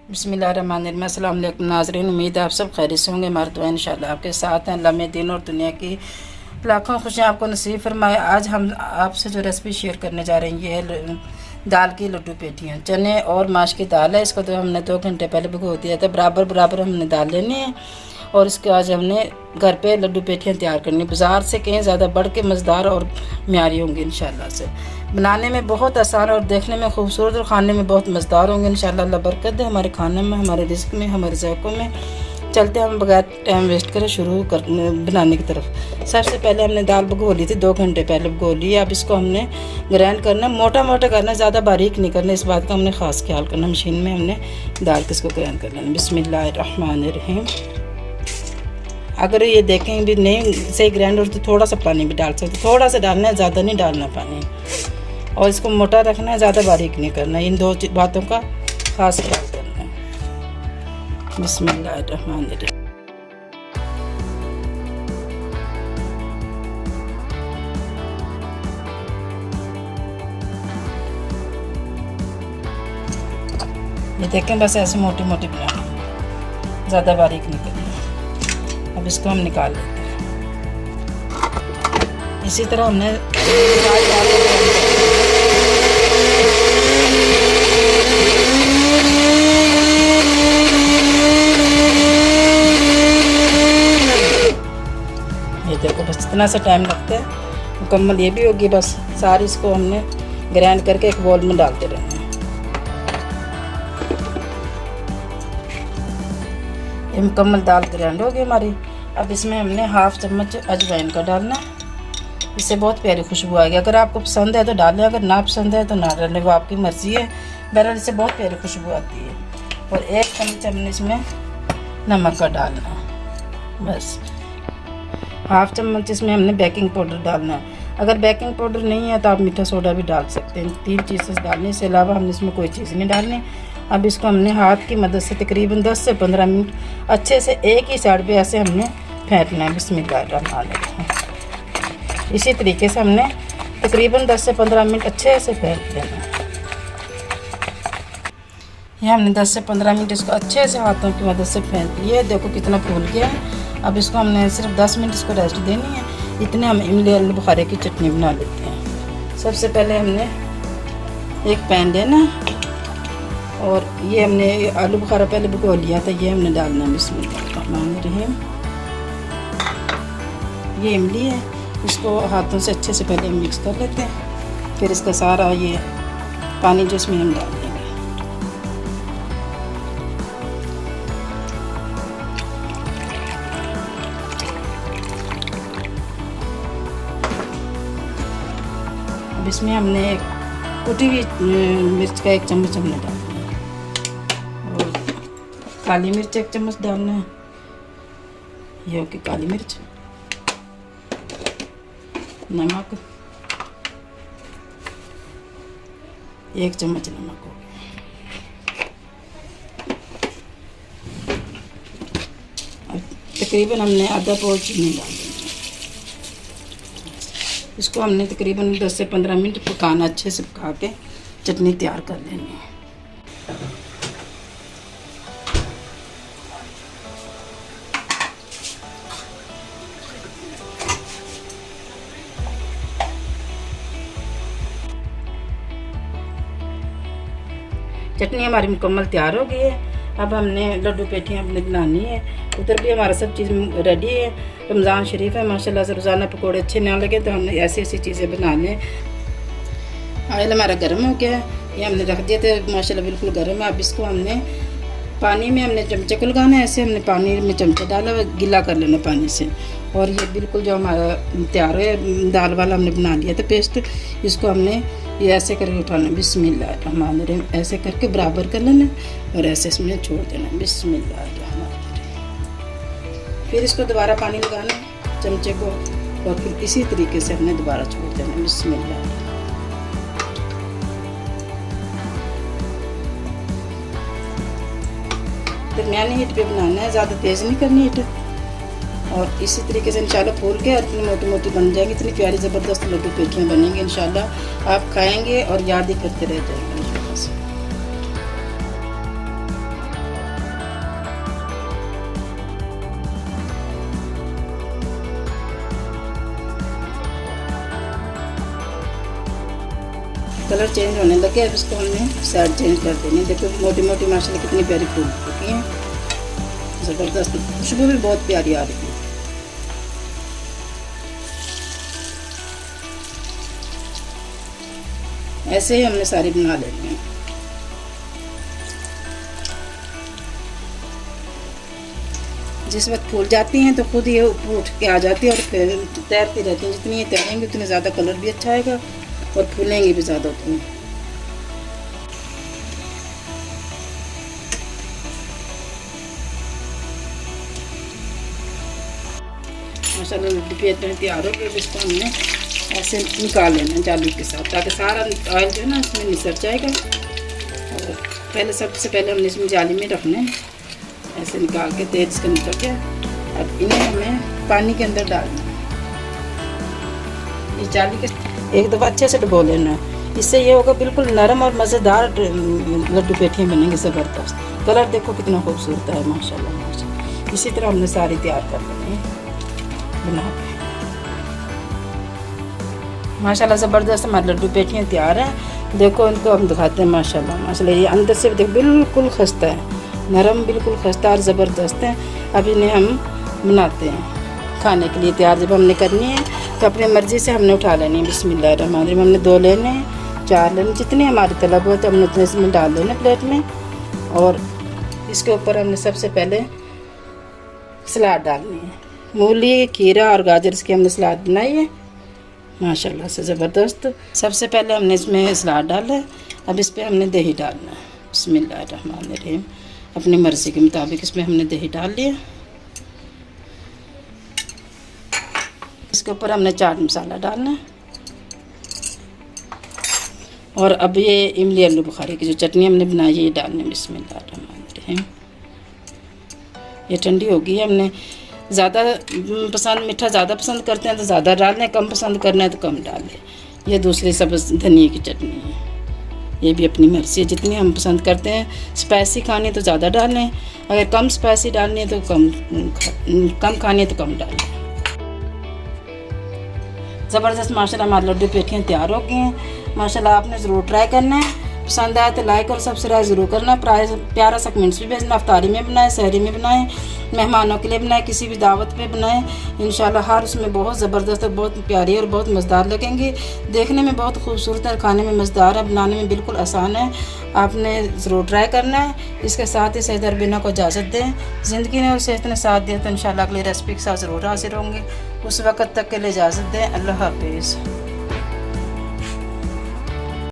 बिस्मिल्लाहिर्रहमानिर्रहीम। अस्सलाम वालेकुम नाज़रीन, उम्मीद है आप सब खैरियत से होंगे। हमारे दुआ इंशाल्लाह आपके साथ हैं। अल्लाह में दिन और दुनिया की लाखों खुशियाँ आपको नसीब फरमाए। आज हम आपसे जो रेसिपी शेयर करने जा रहे हैं ये है दाल की लड्डू पेटियाँ। चने और माश की दाल है, इसको तो हमने 2 घंटे पहले भिगो दिया था। बराबर बराबर हमने दाल लेनी है और इसके आज हमने घर पे लड्डू पेटियाँ तैयार करनी। बाज़ार से कहीं ज़्यादा बढ़ के मज़ेदार और म्यारी होंगी इंशाल्लाह से। बनाने में बहुत आसान और देखने में खूबसूरत और खाने में बहुत मज़ेदार होंगे इंशाल्लाह। अल्लाह बरकत दे हमारे खाने में, हमारे रिस्क में, हमारे ज़ौक़ों में। चलते हम बगैर टाइम वेस्ट करे शुरू कर बनाने की तरफ। सबसे पहले हमने दाल भिगो ली थी, 2 घंटे पहले भिगो ली। अब इसको हमने ग्राइंड करना, मोटा मोटा करना, ज़्यादा बारीक नहीं करना। इस बात का हमने ख़ास ख्याल करना। मशीन में हमने दाल किसको ग्राइंड कर लेना। बिस्मिल्लाहिर्रहमानिर्रहीम। अगर ये देखें भी नहीं सही ग्राइंड हो तो थोड़ा सा पानी भी डाल सकते, थोड़ा सा डालना है, ज़्यादा नहीं डालना पानी। और इसको मोटा रखना है, ज़्यादा बारीक नहीं करना। इन 2 बातों का ख़ास ख्याल करना है। बिस्मिल्लाहिर्रहमानिर्रहीम। ये देखें बस ऐसे मोटी मोटी बनानी, ज़्यादा बारीक नहीं करनी। अब इसको हम निकाल लेते हैं। इसी तरह हमने ये देखो बस इतना सा टाइम लगता है, मुकम्मल ये भी होगी। बस सारी इसको हमने ग्राइंड करके एक बॉल में डालते रहना है। ये मुकम्मल दाल ग्राइंड होगी हमारी। अब इसमें हमने 1/2 चम्मच अजवाइन का डालना, इससे बहुत प्यारी खुशबू आएगी। अगर आपको पसंद है तो डालें, अगर ना पसंद है तो ना डालें, वो आपकी मर्ज़ी है। बहरहाल इससे बहुत प्यारी खुशबू आती है। और 1 चम्मच हमने इसमें नमक का डालना, बस 1/2 चम्मच इसमें हमने बेकिंग पाउडर डालना है। अगर बेकिंग पाउडर नहीं है तो आप मीठा सोडा भी डाल सकते हैं। 3 चीज़ें डालने, इसके अलावा हमने इसमें कोई चीज़ नहीं डालनी। अब इसको हमने हाथ की मदद से तकरीबन 10 से 15 मिनट अच्छे से एक ही साइड पे ऐसे हमने फेंटना है। बिस्मिल्लाहिर्रहमानिर्रहीम। इसी तरीके से हमने तकरीबन 10 से 15 मिनट अच्छे से फेंट लेना है। ये हमने 10 से 15 मिनट इसको अच्छे से हाथों की मदद से फेंट लिया। देखो कितना फूल गया है। अब इसको हमने सिर्फ 10 मिनट इसको रेस्ट देनी है। इतने हम इमली आलू बुखारे की चटनी बना लेते हैं। सबसे पहले हमने एक पैन लेना और ये हमने आलू बुखारा पहले भिगो लिया था, ये हमने डालना है। बिस्मिल्लाहिर्रहमानिर्रहीम। ये इमली है, इसको हाथों से अच्छे से पहले हम मिक्स कर लेते हैं। फिर इसका सारा ये पानी जो इसमें हम डाल देंगे। अब इसमें हमने एक कुटी हुई मिर्च का 1 चम्मच हमने डालना है और काली मिर्च 1 चम्मच डालना है। ये होगी काली मिर्च। नमक 1 चम्मच नमक हो गया। अब तकरीबन हमने आधा पाव चीनी डाल दी। इसको हमने तकरीबन 10 से 15 मिनट पकाना, अच्छे से पका के चटनी तैयार कर लेनी है। चटनी हमारी मुकम्मल तैयार हो गई है। अब हमने लड्डू पेटियाँ अपने बनानी है। उधर भी हमारा सब चीज़ रेडी है। रमज़ान शरीफ है, माशाल्लाह से रोज़ाना पकोड़े अच्छे ना लगे तो हमने ऐसी ऐसी चीज़ें बना लें। ऑयल हमारा गर्म हो गया है, ये हमने रख दिया था, माशाल्लाह बिल्कुल गर्म है। अब इसको हमने पानी में हमने चमचे को लगाना है। ऐसे हमने पानी में चमचा डाला हुआ, गीला कर लेना पानी से। और ये बिल्कुल जो हमारा तैयार है दाल वाला हमने बना लिया था पेस्ट, इसको हमने ये ऐसे करके उठाना। बिस्मिल्लाहिर्रहमानिर्रहीम। ऐसे करके बराबर कर लेना और ऐसे इसमें छोड़ देना। बिस्मिल्लाहिर्रहमानिर्रहीम। फिर इसको दोबारा पानी लगाना है चमचे को और फिर इसी तरीके से हमने दोबारा छोड़ देना। बिस्मिल्लाह। दरमियानी हीट पे बनाना है, ज़्यादा तेज़ नहीं करनी हीट। और इसी तरीके से इंशाल्लाह फूल के और इतनी मोटी मोटी बन जाएंगी। इतनी प्यारी ज़बरदस्त लड्डू पेटियाँ बनेंगी इंशाल्लाह। आप खाएंगे और याद ही करते रह जाएंगे इंशाल्लाह से। कलर चेंज होने लगे। अब इसको हमने साइड चेंज कर देनी। देखो मोटी मोटी माशाल्लाह कितनी प्यारी फूल चुकी हैं, ज़बरदस्त खुशबू भी बहुत प्यारी आ रही है। ऐसे ही हमने सारी बना लेनी है। जिस वक्त फूल जाती हैं तो खुद ये ऊपर उठ के आ जाती है और फिर तैरती रहती हैं। जितनी ये तैरेंगी उतनी ज़्यादा कलर भी अच्छा आएगा और फूलेंगी भी ज़्यादा उतनी। माशाल्लाह लड्डू पेड़ तैयार हो गए। इसको हमने ऐसे निकाल लेना जाली के साथ, ताकि सारा ऑयल जो है ना इसमें निसर जाएगा। और पहले सबसे पहले हमने इसमें जाली में रखना है, ऐसे निकाल के तेज से निकल गया। अब इन्हें हमें पानी के अंदर डालना है। इस जाली के एक दफ़ा अच्छे से डुबो लेना है। इससे ये होगा बिल्कुल नरम और मज़ेदार लड्डू पेठियाँ बनेंगी ज़बरदस्त। कलर देखो कितना खूबसूरत है माशाल्लाह माशाल्लाह। इसी तरह हमने सारी तैयार कर लेनी है बना के। माशाल्लाह ज़बरदस्त हमारे लड्डू पेठियाँ तैयार हैं। देखो इनको हम दिखाते हैं माशाल्लाह माशाल्लाह। ये अंदर से देखो बिल्कुल खस्ता है, नरम बिल्कुल खस्ता और ज़बरदस्त है। अब इन्हें हम बनाते हैं खाने के लिए तैयार। जब हमने करनी है तो अपनी मर्ज़ी से हमने उठा लेनी है। बिस्मिल्लाहिर्रहमानिर्रहीम। हमने 2 लेने हैं, 4 लेने, जितनी हमारी तलब हो तो हमने उतने इसमें डाल लेना प्लेट में। और इसके ऊपर हमने सबसे पहले सलाद डालनी है। मूली, खीरा और गाजर की हमने सलाद बनाई है माशाल्लाह से ज़बरदस्त। सबसे पहले हमने इसमें सलाद डाला है। अब इस पर हमने दही डालना है। बिस्मिल्लाहिर्रहमानिर्रहीम। अपनी मर्ज़ी के मुताबिक इसमें हमने दही डाल लिया। इसके ऊपर हमने चाट मसाला डालना है। और अब ये इमली आलू बुखारे की जो चटनी हमने बनाई है ये डालनी है। बिस्मिल्लाहिर्रहमानिर्रहीम। ये ठंडी होगी। हमने ज़्यादा पसंद मीठा ज़्यादा पसंद करते हैं तो ज़्यादा डाल लें, कम पसंद करना है तो कम डाल लें। ये दूसरी सब्ज़ धनिए की चटनी है। ये भी अपनी मर्ज़ी है, जितनी हम पसंद करते हैं। स्पाइसी खानी है तो ज़्यादा डालें, अगर कम स्पाइसी डालनी है तो कम खानी है तो कम डालें। ज़बरदस्त माशाल्लाह हमारे लड्डू पेठियाँ तैयार हो गए हैं माशाल्लाह। आपने ज़रूर ट्राई करना है। पसंद आए तो लाइक और सब्सक्राइब ज़रूर करना। प्यारा सा कमेंट्स भी भेजना। अफ्तारी में बनाएं, सहरी में बनाएं, मेहमानों के लिए बनाएं, किसी भी दावत पे बनाएं। इंशाल्लाह हर उसमें बहुत ज़बरदस्त है, बहुत प्यारी और बहुत मज़ेदार लगेंगी। देखने में बहुत खूबसूरत है, खाने में मज़ेदार है, बनाने में बिल्कुल आसान है। आपने ज़रूर ट्राई करना है। इसके साथ ही सैयद अरबीना को इजाज़त दें। ज़िंदगी ने और सेहत ने साथ दिया तो इंशाल्लाह अगली रेसिपी के साथ ज़रूर हाजिर होंगे। उस वक़्त तक के लिए इजाज़त दें। अल्लाह हाफिज़।